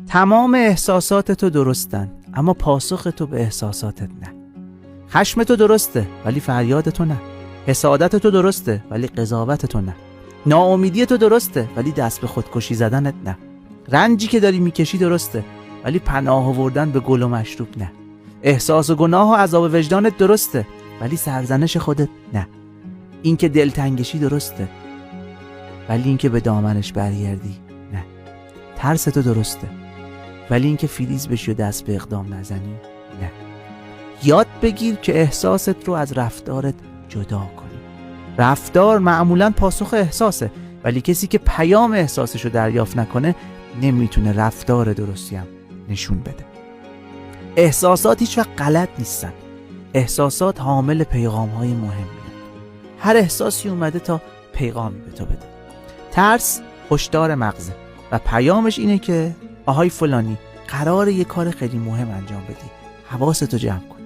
تمام احساسات تو درستن، اما پاسخ تو به احساساتت نه. خشم تو درسته ولی فریاد تو نه. حسادت تو درسته ولی قضاوت تو نه. ناامیدی تو درسته ولی دست به خودکشی زدنت نه. رنجی که داری میکشی درسته ولی پناه آوردن به گل و مشروب نه. احساس و گناه و عذاب وجدانت درسته ولی سرزنش خودت نه. این که دلتنگشی درسته ولی این که به دامنش برگردی نه. ترس تو درسته ولی این که فریز بشی و دست به اقدام نزنی نه. یاد بگیر که احساست رو از رفتارت جدا کنی. رفتار معمولاً پاسخ احساسه، ولی کسی که پیام احساسش رو دریافت نکنه نمیتونه رفتار درستی هم نشون بده. احساسات هیچ وقت غلط نیستن. احساسات حامل پیغام‌های مهمیه. هر احساسی اومده تا پیغامی به تو بده. ترس هشدار مغزه و پیامش اینه که آهای فلانی قراره یه کار خیلی مهم انجام بدی، حواستو جمع کن.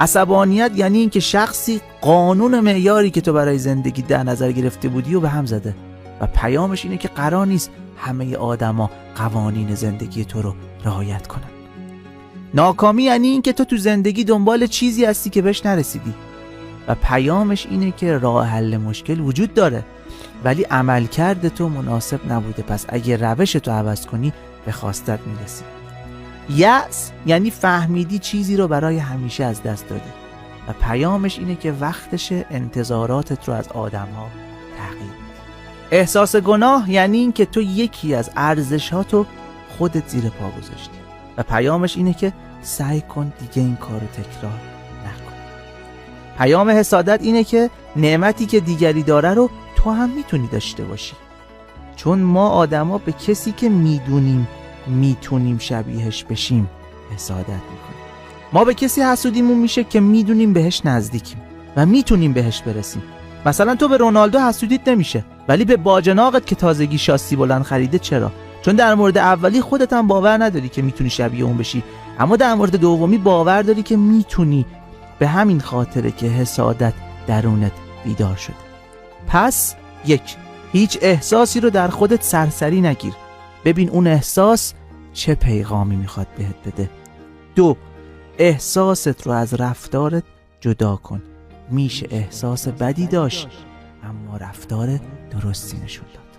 عصبانیت یعنی این که شخصی قانون معیاری که تو برای زندگی در نظر گرفته بودی و به هم زده و پیامش اینه که قرار نیست همه آدما قوانین زندگی تو رو رعایت کنن. ناکامی یعنی این که تو زندگی دنبال چیزی هستی که بهش نرسیدی و پیامش اینه که راه حل مشکل وجود داره ولی عملکرد تو مناسب نبوده، پس اگه روش تو عوض کنی به خواستت میرسی. یأس یعنی فهمیدی چیزی رو برای همیشه از دست دادی و پیامش اینه که وقتشه انتظاراتت رو از آدم‌ها تغییر بدی. احساس گناه یعنی این که تو یکی از ارزش‌هاتو خودت زیر پا گذاشتی و پیامش اینه که سعی کن دیگه این کارو تکرار نکن. پیام حسادت اینه که نعمتی که دیگری داره رو تو هم میتونی داشته باشی، چون ما آدما به کسی که میتونیم شبیهش بشیم حسادت میکنیم. ما به کسی حسودیمون میشه که میدونیم بهش نزدیکیم و میتونیم بهش برسیم. مثلا تو به رونالدو حسودیت نمیشه ولی به باجناقت که تازگی شاسی بلند خریده چرا؟ چون در مورد اولی خودت هم باور نداری که میتونی شبیه اون بشی، اما در مورد دومی باور داری که میتونی. به همین خاطره که حسادت درونت بیدار شده. پس 1. هیچ احساسی رو در خودت سرسری نگیر. ببین اون احساس چه پیغامی میخواد بهت بده. 2. احساست رو از رفتارت جدا کن. میشه احساس بدی داشت اما رفتار درستی نشون داد.